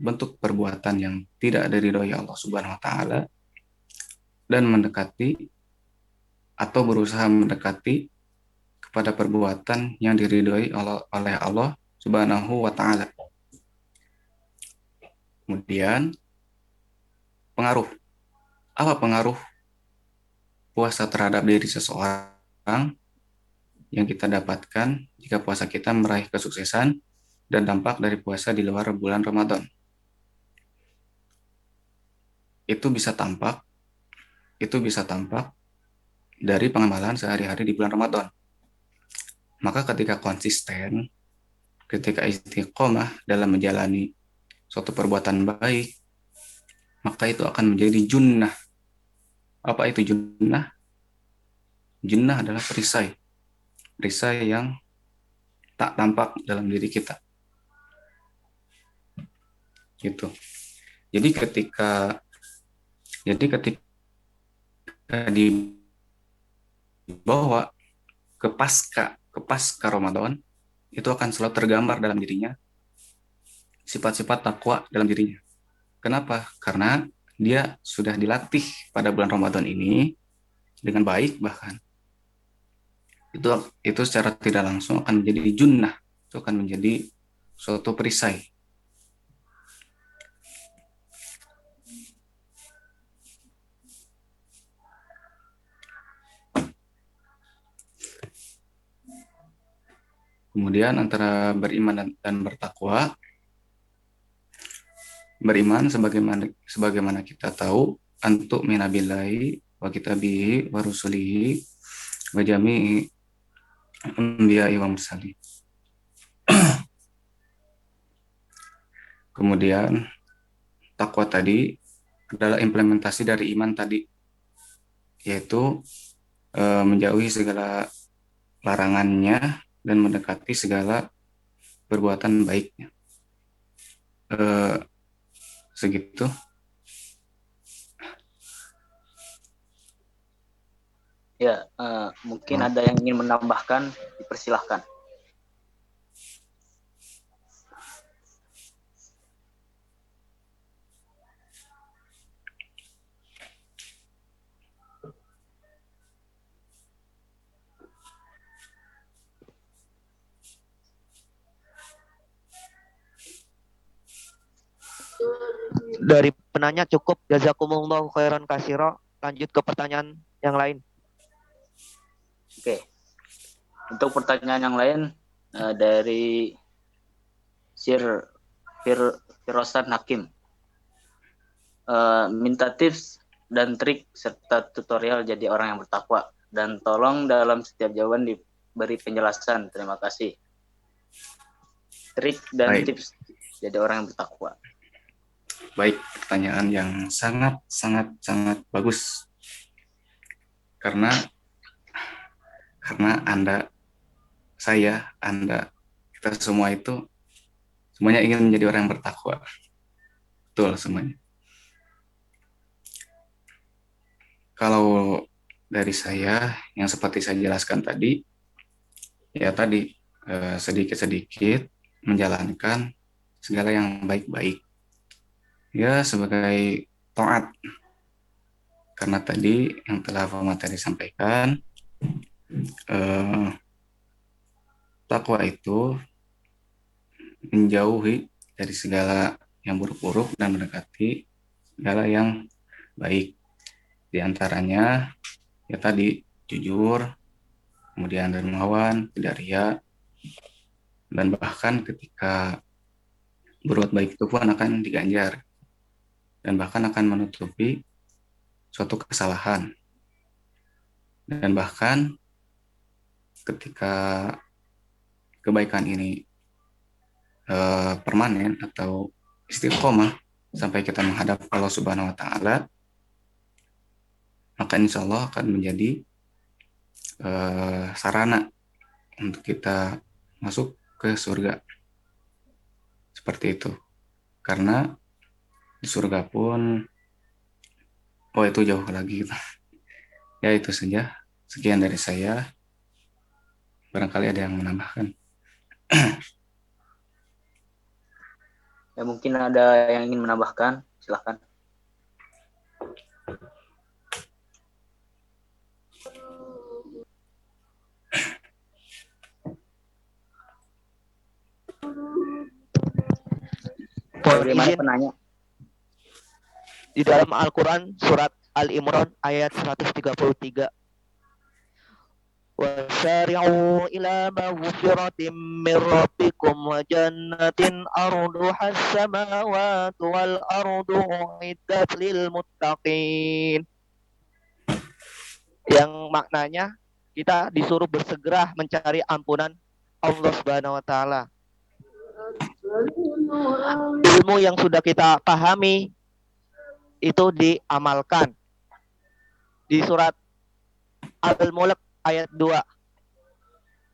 bentuk perbuatan yang tidak diridhoi Allah Subhanahu wa taala, dan mendekati atau berusaha mendekati kepada perbuatan yang diridhoi oleh Allah Subhanahu wa taala. Kemudian pengaruh. Apa pengaruh puasa terhadap diri seseorang? yang kita dapatkan jika puasa kita meraih kesuksesan dan dampak dari puasa di luar bulan Ramadan. Itu bisa tampak dari pengamalan sehari-hari di bulan Ramadan. Maka ketika konsisten, ketika istiqomah dalam menjalani suatu perbuatan baik, maka itu akan menjadi junnah. Apa itu junnah? Junnah adalah perisai yang tak tampak dalam diri kita. Gitu. Jadi ketika dibawa ke pasca Ramadan, itu akan selalu tergambar dalam dirinya sifat-sifat takwa dalam dirinya. Kenapa? Karena dia sudah dilatih pada bulan Ramadan ini dengan baik, bahkan itu secara tidak langsung akan menjadi junnah, itu akan menjadi suatu perisai. Kemudian antara beriman dan bertakwa, beriman sebagaimana kita tahu, antuk minabillahi wa kitabihi wa rusulihi wa jami'i anbiya'i wa mursalin. Kemudian takwa tadi adalah implementasi dari iman tadi, yaitu menjauhi segala larangannya dan mendekati segala perbuatan baiknya. Segitu. Ya, mungkin ada yang ingin menambahkan, dipersilahkan. Dari penanya cukup. Jazakumullahu khairan katsira. Lanjut ke pertanyaan yang lain. Oke. Untuk pertanyaan yang lain dari Sir Firosan Hakim. Minta tips dan trik serta tutorial jadi orang yang bertakwa, dan tolong dalam setiap jawaban diberi penjelasan. Terima kasih. Trik dan Baik. tips jadi orang yang bertakwa. Baik, pertanyaan yang sangat bagus. Karena Anda, kita semua itu semuanya ingin menjadi orang yang bertakwa. Betul semuanya. Kalau dari saya, yang seperti saya jelaskan tadi, sedikit-sedikit menjalankan segala yang baik-baik. Ya, sebagai taat. Karena tadi yang telah Pak Materi sampaikan, takwa itu menjauhi dari segala yang buruk-buruk dan mendekati segala yang baik. Di antaranya, ya tadi, jujur, kemudian dermawan, tidak ria, dan bahkan ketika berbuat baik itu pun akan diganjar, dan bahkan akan menutupi suatu kesalahan. Dan bahkan ketika kebaikan ini permanen atau istiqomah sampai kita menghadap Allah Subhanahu wa Ta'ala, maka insya Allah akan menjadi sarana untuk kita masuk ke surga. Seperti itu. Karena di surga pun, itu jauh lagi. Ya, itu saja. Sekian dari saya. Barangkali ada yang menambahkan. Ya, mungkin ada yang ingin menambahkan, silakan. Bagaimana penanya? Di dalam Al-Quran surat Al-Imran ayat 133. وسارعوا إلى مغفرة من ربكم وجنة أرضها السماوات والأرض أعدت للمتقين. Yang maknanya kita disuruh bersegera mencari ampunan Allah Subhanahu wa taala. Ilmu yang sudah kita pahami itu diamalkan. Di surat Al-Mulk ayat 2.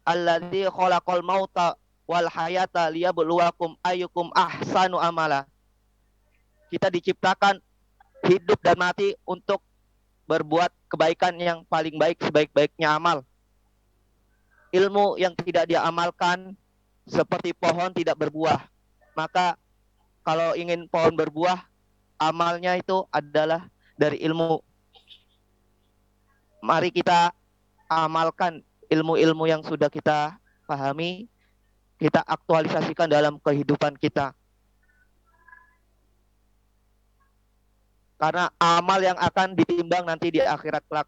Alladzi khalaqal mauta wal hayata liyabluwakum ayyukum ahsanu amala. Kita diciptakan hidup dan mati untuk berbuat kebaikan yang paling baik sebaik-baiknya amal. Ilmu yang tidak diamalkan seperti pohon tidak berbuah. Maka kalau ingin pohon berbuah, amalnya itu adalah dari ilmu. Mari kita amalkan ilmu-ilmu yang sudah kita pahami, kita aktualisasikan dalam kehidupan kita. Karena amal yang akan ditimbang nanti di akhirat kelak.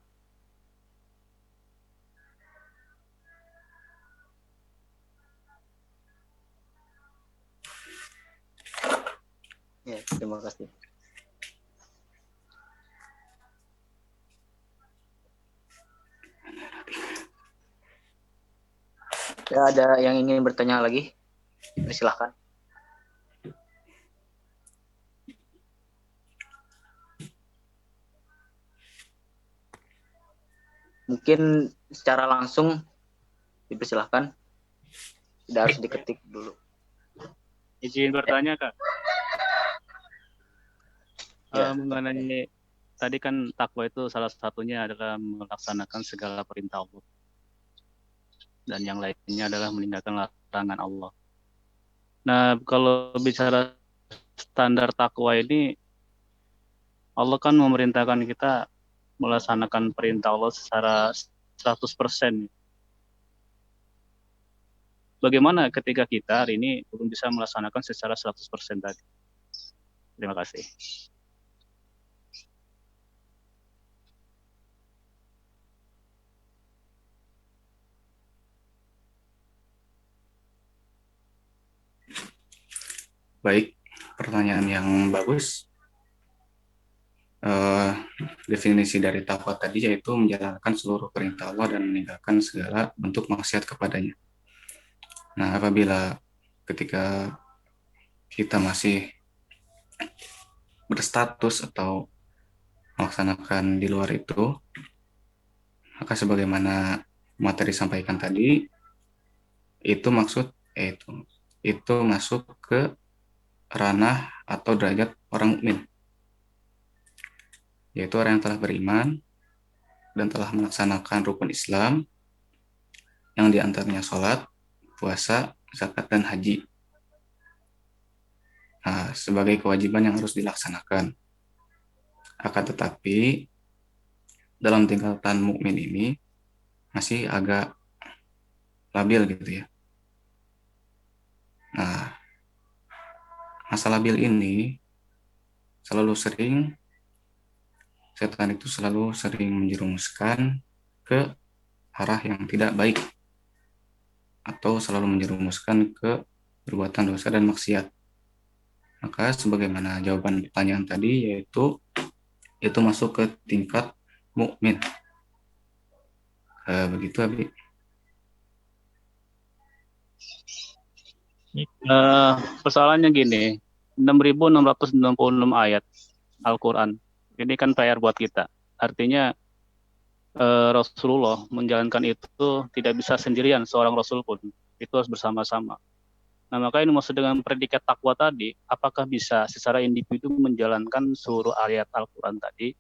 Ya, terima kasih. Ya, ada yang ingin bertanya lagi? Silahkan. Mungkin secara langsung dipersilahkan. Tidak harus diketik dulu. Izin bertanya, Kak. Ya. Mengenai tadi kan takwa itu salah satunya adalah melaksanakan segala perintah Allah. Dan yang lainnya adalah meninggalkan larangan Allah. Nah, kalau bicara standar takwa ini, Allah kan memerintahkan kita melaksanakan perintah Allah secara 100%. Bagaimana ketika kita hari ini belum bisa melaksanakan secara 100% tadi? Terima kasih. Baik, pertanyaan yang bagus. Definisi dari takwa tadi yaitu menjalankan seluruh perintah Allah dan meninggalkan segala bentuk maksiat kepadanya. Nah, apabila ketika kita masih berstatus atau melaksanakan di luar itu, maka sebagaimana materi sampaikan tadi, itu masuk ke ranah atau derajat orang mukmin, yaitu orang yang telah beriman dan telah melaksanakan rukun Islam yang diantaranya sholat, puasa, zakat, dan haji. Nah, sebagai kewajiban yang harus dilaksanakan. Akan tetapi, dalam tingkatan mukmin ini masih agak labil gitu ya. Nah, masa labil ini setan itu selalu sering menjerumuskan ke arah yang tidak baik atau selalu menjerumuskan ke perbuatan dosa dan maksiat. Maka sebagaimana jawaban pertanyaan tadi, yaitu itu masuk ke tingkat mukmin. Begitu, Abi. Persoalannya gini, 6.666 ayat Al-Quran. Ini kan PR buat kita. Artinya Rasulullah menjalankan itu tidak bisa sendirian, seorang Rasul pun. Itu harus bersama-sama. Nah, maka ini maksud dengan predikat takwa tadi, apakah bisa secara individu menjalankan seluruh ayat Al-Quran tadi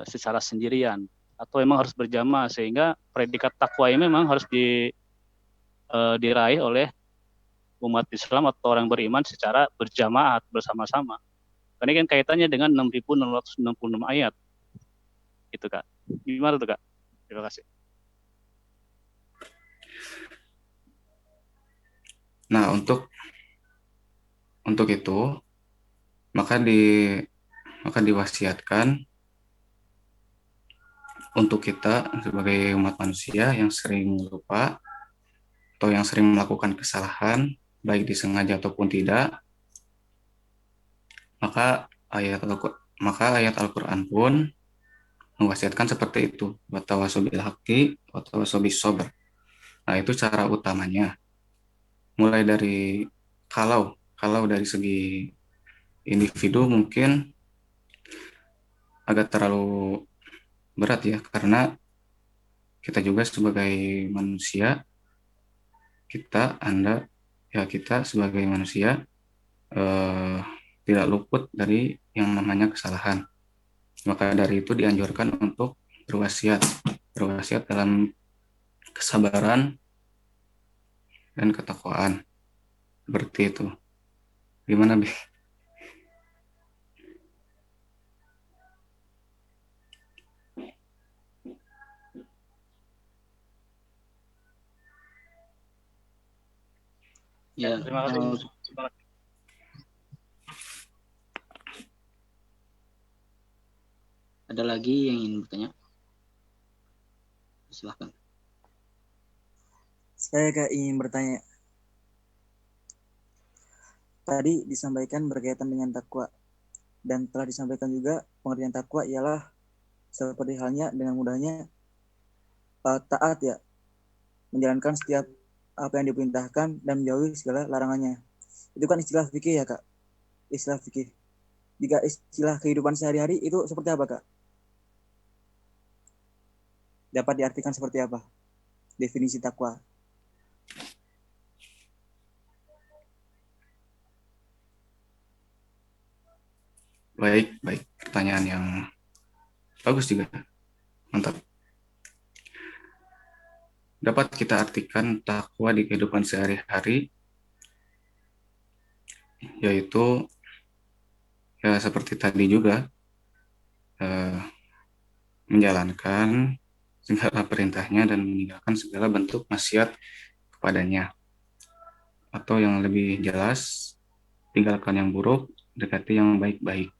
secara sendirian, atau memang harus berjamaah, sehingga predikat takwa ini memang harus diraih oleh umat Islam atau orang beriman secara berjamaah bersama-sama. Karena kan kaitannya dengan 6.666 ayat. Gitu, Kak. Gimana tuh, Kak? Terima kasih. Nah, untuk itu maka diwasiatkan untuk kita sebagai umat manusia yang sering lupa atau yang sering melakukan kesalahan, baik disengaja ataupun tidak, maka ayat Al-Quran pun mewasiatkan seperti itu, watawasau bil haqqi watawasau bis sabr. Nah, itu cara utamanya. Mulai dari kalau dari segi individu mungkin agak terlalu berat ya, karena kita juga sebagai manusia, kita sebagai manusia eh, tidak luput dari yang namanya kesalahan. Maka dari itu dianjurkan untuk berwasiat dalam kesabaran dan ketakwaan. Seperti itu. Gimana, Bi? Ya, Terima kasih. ada lagi yang ingin bertanya? Silahkan. Saya ingin bertanya. Tadi disampaikan berkaitan dengan takwa, dan telah disampaikan juga pengertian takwa ialah seperti halnya dengan mudahnya taat ya, menjalankan setiap apa yang diperintahkan dan menjauhi segala larangannya. Itu kan istilah fikih ya Kak, istilah fikih. Jika istilah kehidupan sehari-hari itu seperti apa Kak? Dapat diartikan seperti apa definisi takwa? Baik. Pertanyaan yang bagus juga. Mantap. Dapat kita artikan takwa di kehidupan sehari-hari, yaitu ya seperti tadi juga, menjalankan segala perintahnya dan meninggalkan segala bentuk maksiat kepadanya. Atau yang lebih jelas, tinggalkan yang buruk, dekati yang baik-baik.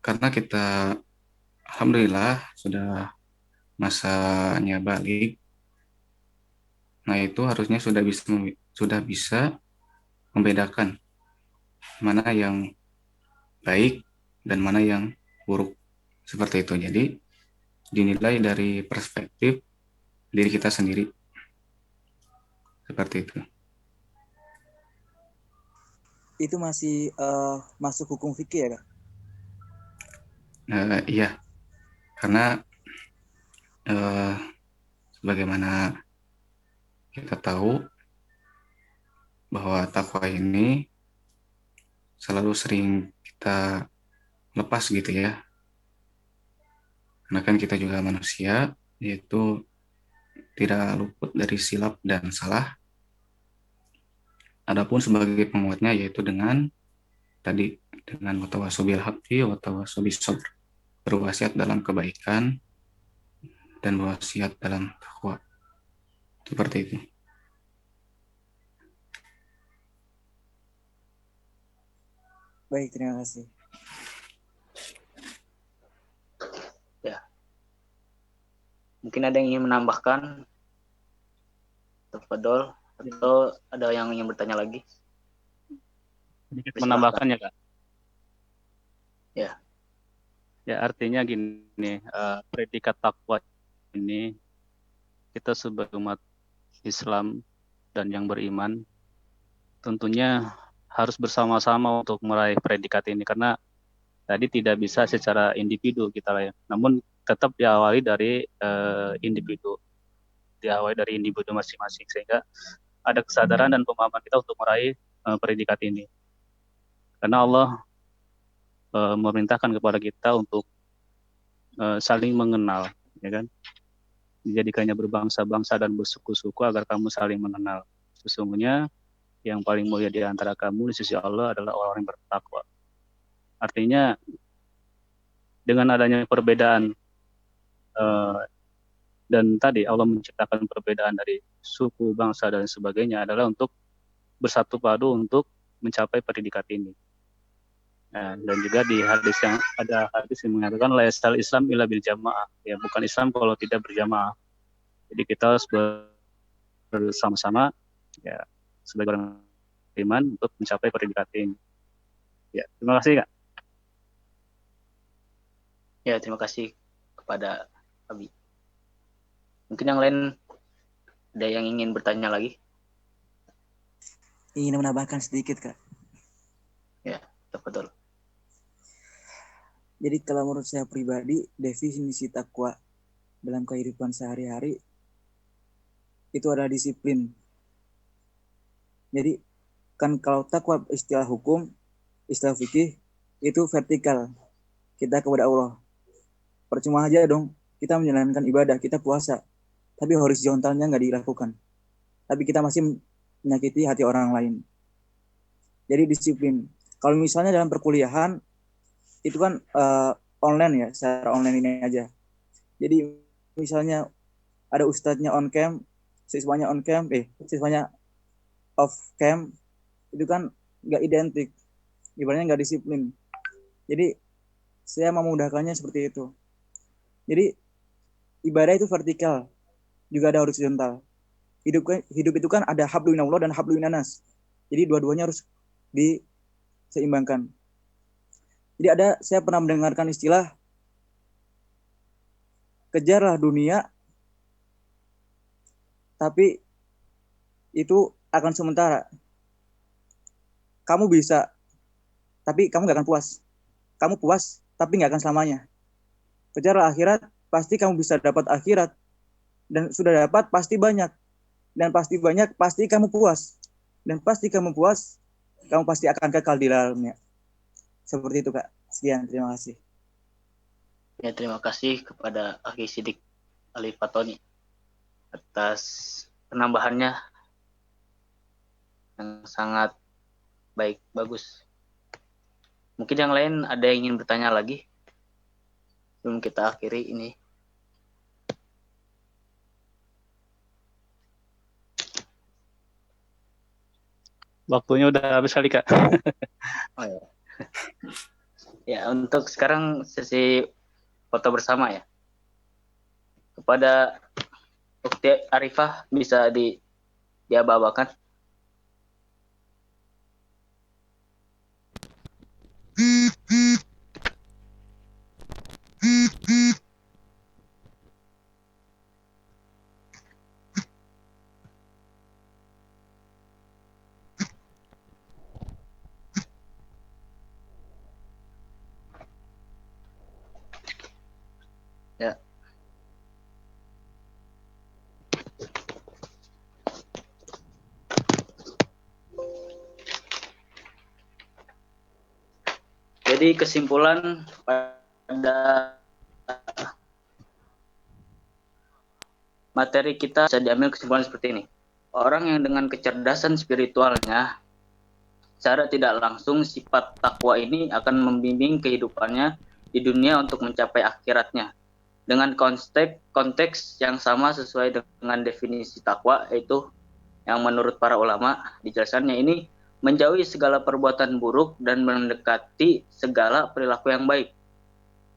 Karena kita alhamdulillah sudah masanya balik, nah itu harusnya sudah bisa membedakan mana yang baik dan mana yang buruk. Seperti itu. Jadi dinilai dari perspektif diri kita sendiri. Seperti itu. Itu masih masuk hukum fikih ya Kak? Iya, karena sebagaimana kita tahu bahwa takwa ini selalu sering kita lepas gitu ya. Karena kan kita juga manusia, yaitu tidak luput dari silap dan salah. Adapun sebagai penguatnya yaitu dengan watawasau bil haqqi watawasau bis sabr, berwasiat dalam kebaikan dan berwasiat dalam takwa. Seperti itu. Baik, terima kasih. Ya. Mungkin ada yang ingin menambahkan? Tafadhol, atau ada yang ingin bertanya lagi? Sedikit menambahkan ya Kak. Ya. Ya artinya gini, predikat takwa ini kita sebagai umat Islam dan yang beriman tentunya harus bersama-sama untuk meraih predikat ini, karena tadi tidak bisa secara individu kita lah ya. Namun tetap diawali dari individu masing-masing, sehingga ada kesadaran dan pemahaman kita untuk meraih predikat ini. Karena Allah memerintahkan kepada kita untuk saling mengenal, ya kan? Dijadikannya berbangsa-bangsa dan bersuku-suku agar kamu saling mengenal. Sesungguhnya yang paling mulia di antara kamu di sisi Allah adalah orang yang bertakwa. Artinya dengan adanya perbedaan dan tadi Allah menciptakan perbedaan dari suku, bangsa dan sebagainya adalah untuk bersatu padu untuk mencapai predikat ini. Nah, dan juga di hadis yang ada hadis yang mengatakan la yasal Islam illa bil jamaah. Ya, bukan Islam kalau tidak berjamaah. Jadi kita harus bersama-sama ya sebagai orang beriman untuk mencapai peringkat ini. Ya, terima kasih Kak. Ya, terima kasih kepada Abi. Mungkin yang lain ada yang ingin bertanya lagi? Ingin menambahkan sedikit, Kak. Ya, betul. Jadi kalau menurut saya pribadi, definisi takwa dalam kehidupan sehari-hari itu adalah disiplin. Jadi kan kalau takwa istilah hukum, istilah fikih itu vertikal, kita kepada Allah. Percuma aja dong kita menjalankan ibadah, kita puasa, tapi horizontalnya nggak dilakukan. Tapi kita masih menyakiti hati orang lain. Jadi disiplin. Kalau misalnya dalam perkuliahan itu kan online ya, secara online ini aja. Jadi misalnya ada ustadznya on cam, siswanya on cam, siswanya off cam, itu kan nggak identik, ibaratnya nggak disiplin. Jadi saya memudahkannya seperti itu. Jadi ibadah itu vertikal, juga ada horizontal. Hidup itu kan ada hablum minallah dan hablum minanas. Jadi dua-duanya harus diseimbangkan. Jadi saya pernah mendengarkan istilah kejarlah dunia, tapi itu akan sementara. Kamu bisa, tapi kamu gak akan puas. Kamu puas, tapi gak akan selamanya. Kejarlah akhirat, pasti kamu bisa dapat akhirat. Dan sudah dapat, pasti banyak. Dan pasti banyak, pasti kamu puas. Dan pasti kamu puas, kamu pasti akan kekal di dalamnya. Seperti itu, Kak. Sekian, terima kasih. Ya, terima kasih kepada Akhi Sidik Ali Fatoni atas penambahannya yang sangat baik, bagus. Mungkin yang lain ada yang ingin bertanya lagi sebelum kita akhiri ini. Waktunya udah habis kali Kak. Oh, ya. Ya, untuk sekarang sesi foto bersama ya. Kepada Ukti Arifah bisa diababakan. Ya. Jadi kesimpulan pada materi kita bisa diambil kesimpulan seperti ini. Orang yang dengan kecerdasan spiritualnya secara tidak langsung sifat takwa ini akan membimbing kehidupannya di dunia untuk mencapai akhiratnya. Dengan konteks yang sama sesuai dengan definisi takwa, yaitu yang menurut para ulama dijelaskannya ini menjauhi segala perbuatan buruk dan mendekati segala perilaku yang baik.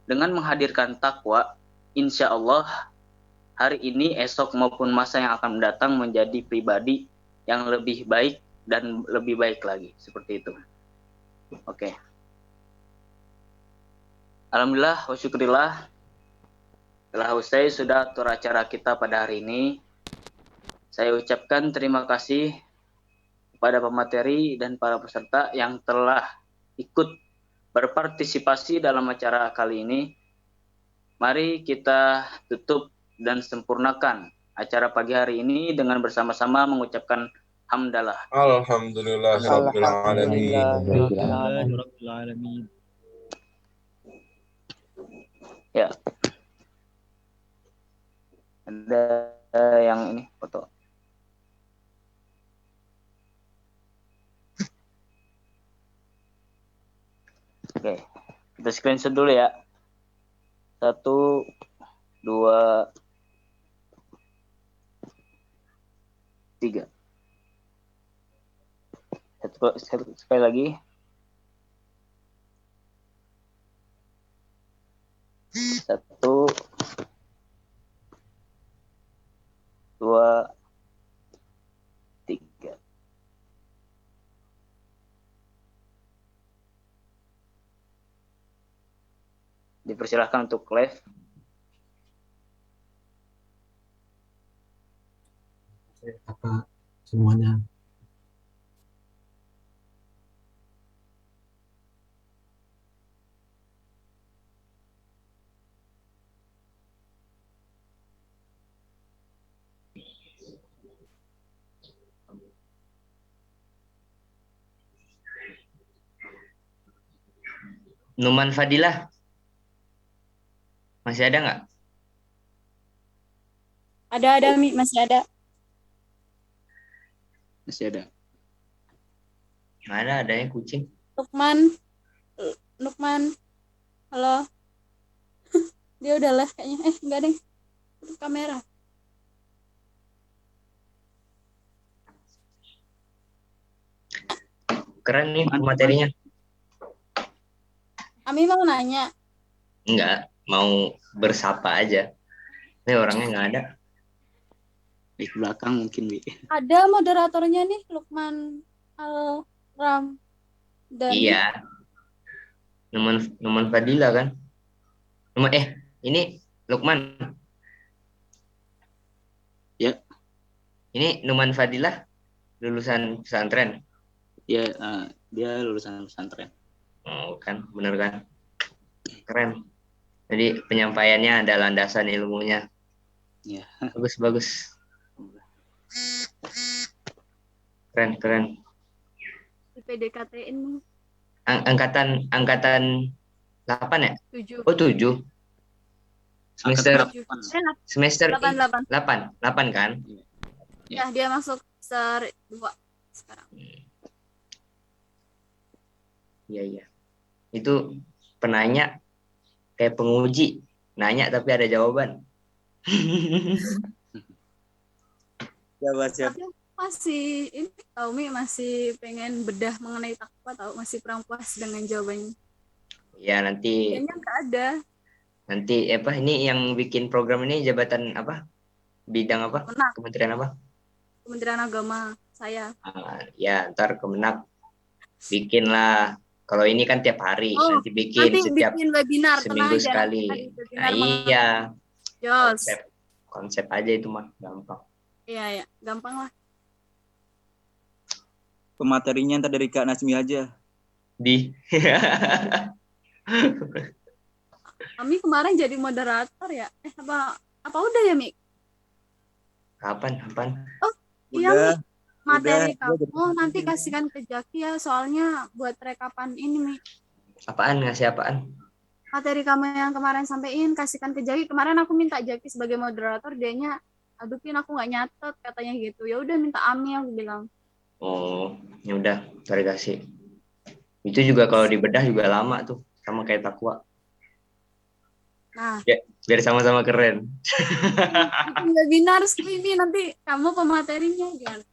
Dengan menghadirkan takwa, insya Allah hari ini, esok maupun masa yang akan mendatang menjadi pribadi yang lebih baik dan lebih baik lagi. Seperti itu. Oke. Alhamdulillah wa syukurillah. Telah usai sudah atur acara kita pada hari ini. Saya ucapkan terima kasih kepada pemateri dan para peserta yang telah ikut berpartisipasi dalam acara kali ini. Mari kita tutup dan sempurnakan acara pagi hari ini dengan bersama-sama mengucapkan hamdalah. Alhamdulillahirabbil Alhamdulillahirobbilalamin. Ya. Ada yang ini foto. Oke, kita screenshot dulu ya. 1, 2, 3. Sekali lagi. 1, 2, 3. Dipersilahkan untuk live. Kakak semuanya. Numan Fadilah, masih ada nggak? Ada Mi, masih ada. Masih ada. Nggak ada, adanya kucing. Lukman, halo. Dia udah live kayaknya. Enggak deh, tutup kamera. Keren nih materinya. Ami mau nanya. Enggak, mau bersapa aja. Ini orangnya nggak ada. Di belakang mungkin, Bi. Ada moderatornya nih, Lukman Al-Ram. Iya. Numan Fadila kan? Ini Lukman. Ya. Ini Numan Fadilah lulusan pesantren. Ya, dia lulusan pesantren. Oh, kan, bener kan? Keren. Jadi penyampaiannya ada landasan ilmunya. Ya. Bagus. Keren. Di PDKT-in Angkatan 8 ya? 7. Oh, 7. Semester 8 kan? Ya, dia masuk semester 2 sekarang. Iya. Itu penanya kayak penguji, nanya tapi ada jawaban. Siap. Tapi masih ini Umi masih pengen bedah mengenai takwa, tahu masih kurang puas dengan jawabannya. Ya nanti. Kayaknya nggak ada. Nanti ini yang bikin program ini jabatan apa? Bidang apa? Kemenak. Kementerian apa? Kementerian Agama saya. Ya ntar Kemenak bikin lah. Kalau ini kan tiap hari, nanti bikin webinar, seminggu sekali. Nah, iya. Konsep aja itu mah gampang. Iya, gampang lah. Pematerinya ntar dari Kak Nasmi aja. Ami kemarin jadi moderator ya? Apa udah ya, Mi? Kapan? Oh, iya, Mi. Materi udah. kamu nanti kasihkan ke Jaki ya, soalnya buat rekapan ini, Mi. Ngasih apaan? Materi kamu yang kemarin sampein, kasihkan ke Jaki. Kemarin aku minta Jaki sebagai moderator, dianya, aduh Pin, aku nggak nyatet, katanya gitu. Ya udah minta Ami, aku bilang. Oh, ya udah, cari kasih. Itu juga kalau dibedah juga lama tuh, sama kayak takwa. Nah, ya, biar sama-sama keren. bikin webinar, Mi, nanti kamu pematerinya gimana?